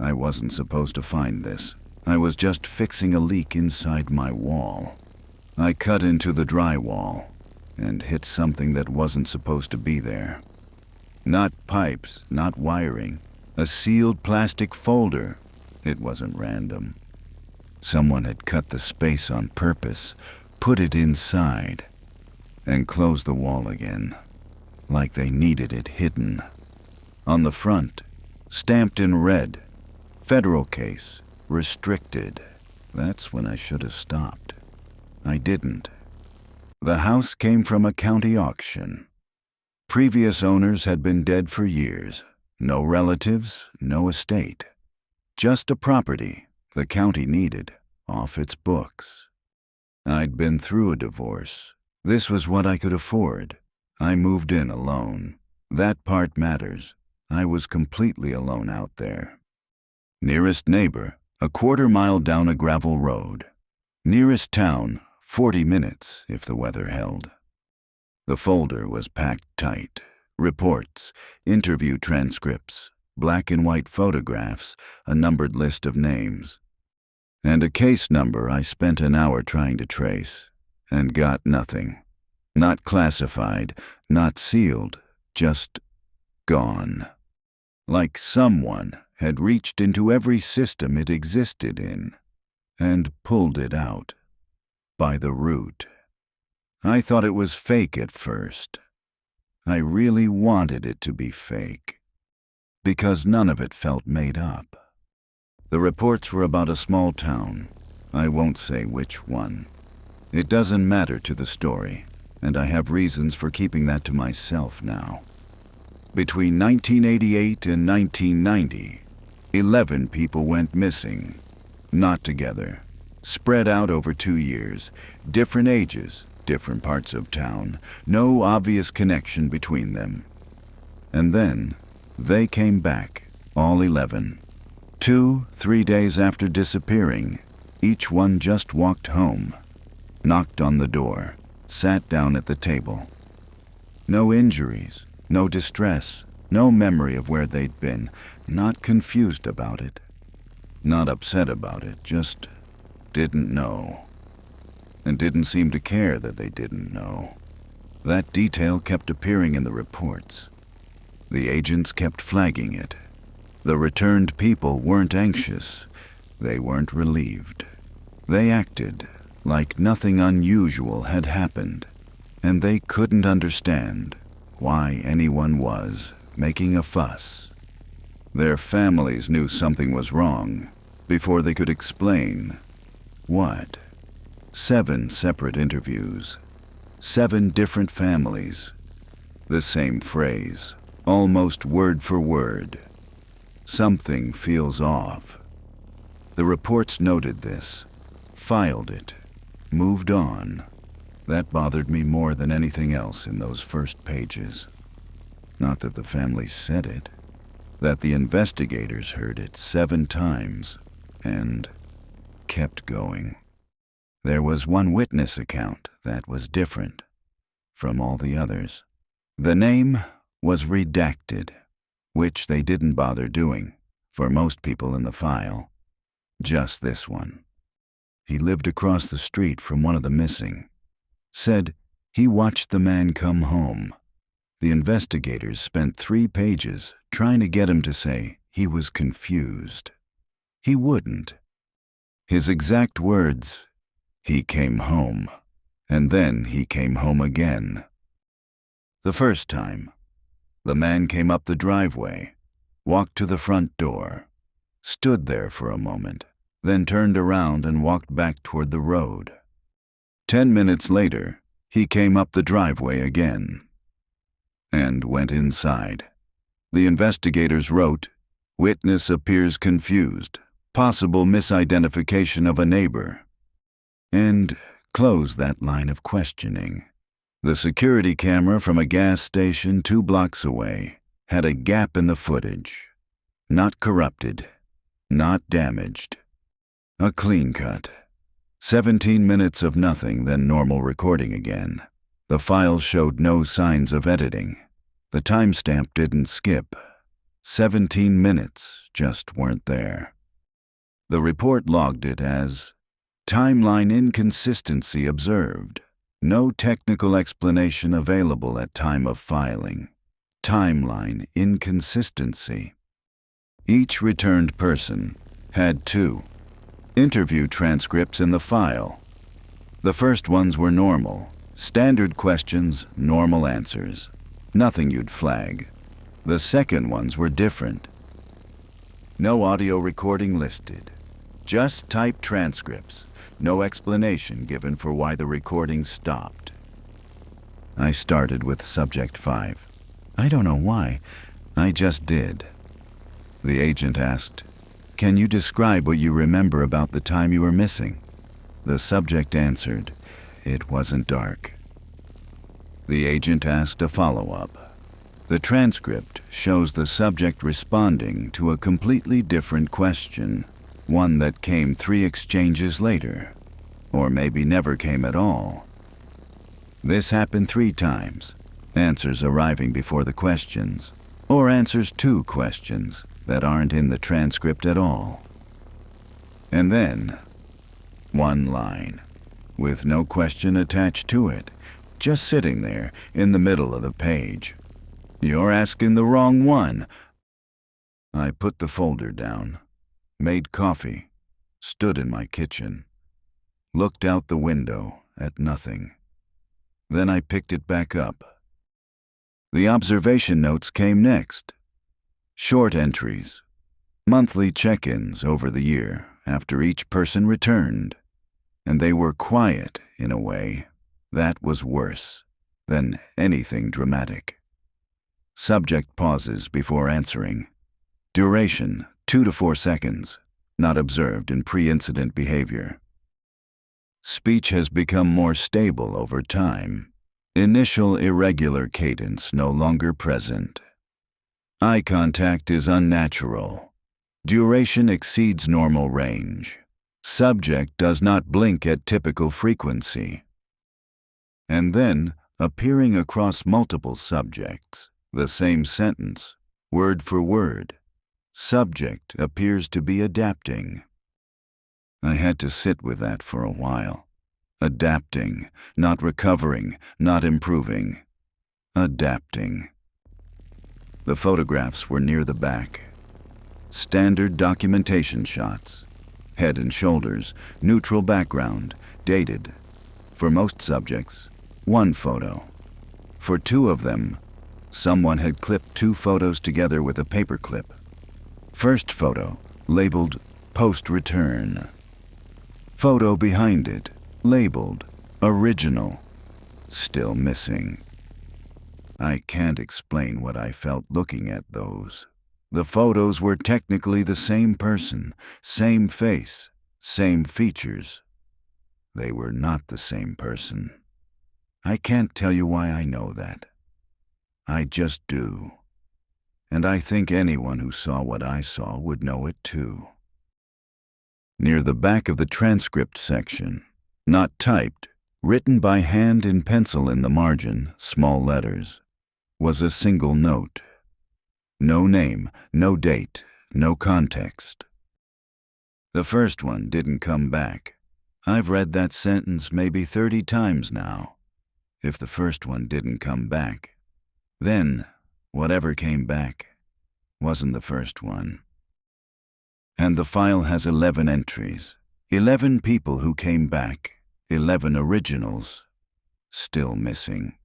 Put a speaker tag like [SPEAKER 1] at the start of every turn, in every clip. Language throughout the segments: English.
[SPEAKER 1] I wasn't supposed to find this. I was just fixing a leak inside my wall. I cut into the drywall and hit something that wasn't supposed to be there. Not pipes, not wiring. A sealed plastic folder. It wasn't random. Someone had cut the space on purpose, put it inside, and closed the wall again, like they needed it hidden. On the front, stamped in red, federal case, restricted. That's when I should have stopped. I didn't. The house came from a county auction. Previous owners had been dead for years. No relatives, no estate. Just a property the county needed off its books. I'd been through a divorce. This was what I could afford. I moved in alone. That part matters. I was completely alone out there. Nearest neighbor, a quarter-mile down a gravel road. Nearest town, 40 minutes if the weather held. The folder was packed tight. Reports, interview transcripts, black and white photographs, a numbered list of names. And a case number I spent an hour trying to trace, and got nothing. Not classified, not sealed, just gone. Like someone had reached into every system it existed in and pulled it out by the root. I thought it was fake at first. I really wanted it to be fake, because none of it felt made up. The reports were about a small town. I won't say which one. It doesn't matter to the story, and I have reasons for keeping that to myself now. Between 1988 and 1990, 11 people went missing. Not together. Spread out over 2 years. Different ages, different parts of town. No obvious connection between them. And then, they came back, all 11. 2-3 days after disappearing, each one just walked home, knocked on the door, sat down at the table. No injuries, no distress, no memory of where they'd been, not confused about it, not upset about it, just didn't know. And didn't seem to care that they didn't know. That detail kept appearing in the reports. The agents kept flagging it. The returned people weren't anxious. They weren't relieved. They acted like nothing unusual had happened, and they couldn't understand why anyone was making a fuss. Their families knew something was wrong before they could explain what. 7 separate interviews, 7 different families, the same phrase, almost word for word. Something feels off. The reports noted this, filed it, moved on. That bothered me more than anything else in those first pages. Not that the families said it, that the investigators heard it 7 times and kept going. There was one witness account that was different from all the others. The name was redacted, which they didn't bother doing for most people in the file. Just this one. He lived across the street from one of the missing. Said he watched the man come home. The investigators spent 3 pages trying to get him to say he was confused. He wouldn't. His exact words, "He came home, and then he came home again." The first time, the man came up the driveway, walked to the front door, stood there for a moment, then turned around and walked back toward the road. 10 minutes later, he came up the driveway again and went inside. The investigators wrote, "Witness appears confused, possible misidentification of a neighbor," and closed that line of questioning. The security camera from a gas station 2 blocks away had a gap in the footage. Not corrupted, not damaged. A clean cut. 17 minutes of nothing, then normal recording again. The file showed no signs of editing. The timestamp didn't skip. 17 minutes just weren't there. The report logged it as timeline inconsistency observed. No technical explanation available at time of filing. Timeline inconsistency. Each returned person had 2 interview transcripts in the file. The first ones were normal. Standard questions, normal answers. Nothing you'd flag. The second ones were different. No audio recording listed. Just typed transcripts. No explanation given for why the recording stopped. I started with subject 5. I don't know why. I just did. The agent asked, "Can you describe what you remember about the time you were missing?" The subject answered, "It wasn't dark." The agent asked a follow-up. The transcript shows the subject responding to a completely different question, one that came 3 exchanges later, or maybe never came at all. This happened 3 times, answers arriving before the questions, or answers to questions that aren't in the transcript at all. And then, 1 line, with no question attached to it, just sitting there in the middle of the page. "You're asking the wrong one." I put the folder down, made coffee, stood in my kitchen, looked out the window at nothing. Then I picked it back up. The observation notes came next. Short entries, monthly check-ins over the year after each person returned, and they were quiet in a way that was worse than anything dramatic. Subject pauses before answering. Duration 2 to 4 seconds, not observed in pre-incident behavior. Speech has become more stable over time. Initial irregular cadence no longer present. Eye contact is unnatural. Duration exceeds normal range. Subject does not blink at typical frequency. And then, appearing across multiple subjects, the same sentence, word for word. Subject appears to be adapting. I had to sit with that for a while. Adapting, not recovering, not improving. Adapting. The photographs were near the back. Standard documentation shots. Head and shoulders, neutral background, dated. For most subjects, 1 photo. For 2 of them, someone had clipped 2 photos together with a paperclip. First photo, labeled post-return. Photo behind it, labeled original. Still missing. I can't explain what I felt looking at those. The photos were technically the same person, same face, same features. They were not the same person. I can't tell you why I know that. I just do. And I think anyone who saw what I saw would know it too. Near the back of the transcript section, not typed, written by hand in pencil in the margin, small letters, was a single note. No name, no date, no context. The first one didn't come back. I've read that sentence maybe 30 times now. If the first one didn't come back, then whatever came back wasn't the first one. And the file has 11 entries, 11 people who came back, 11 originals, still missing.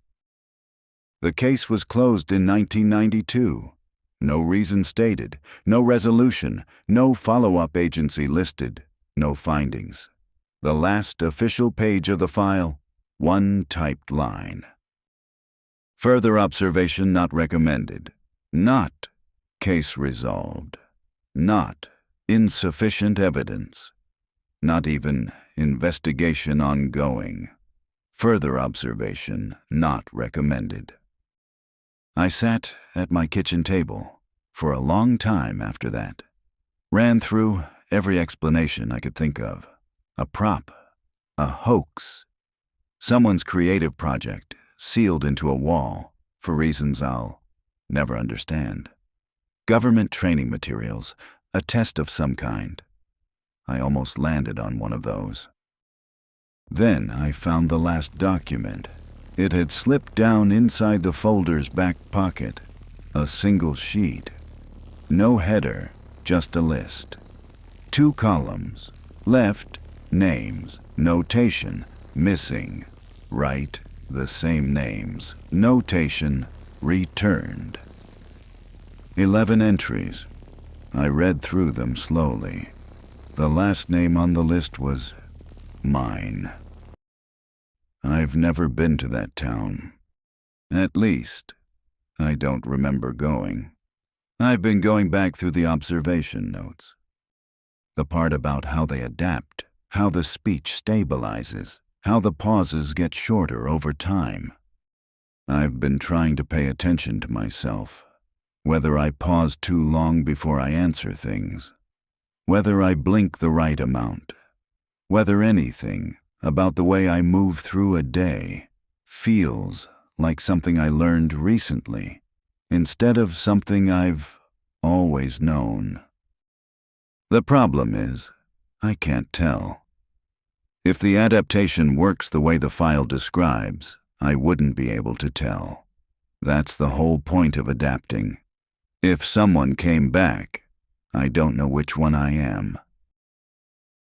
[SPEAKER 1] The case was closed in 1992. No reason stated, no resolution, no follow-up agency listed, no findings. The last official page of the file, 1 typed line. Further observation not recommended. Not case resolved. Not insufficient evidence. Not even investigation ongoing. Further observation not recommended. I sat at my kitchen table for a long time after that. Ran through every explanation I could think of. A prop. A hoax. Someone's creative project sealed into a wall for reasons I'll never understand. Government training materials, a test of some kind. I almost landed on one of those. Then I found the last document. It had slipped down inside the folder's back pocket. A single sheet. No header, just a list. 2 columns. Left, names. Notation, missing. Right, the same names. Notation, returned. 11 entries. I read through them slowly. The last name on the list was mine. I've never been to that town. At least, I don't remember going. I've been going back through the observation notes. The part about how they adapt, how the speech stabilizes, how the pauses get shorter over time. I've been trying to pay attention to myself, whether I pause too long before I answer things, whether I blink the right amount, whether anything about the way I move through a day feels like something I learned recently, instead of something I've always known. The problem is, I can't tell. If the adaptation works the way the file describes, I wouldn't be able to tell. That's the whole point of adapting. If someone came back, I don't know which one I am.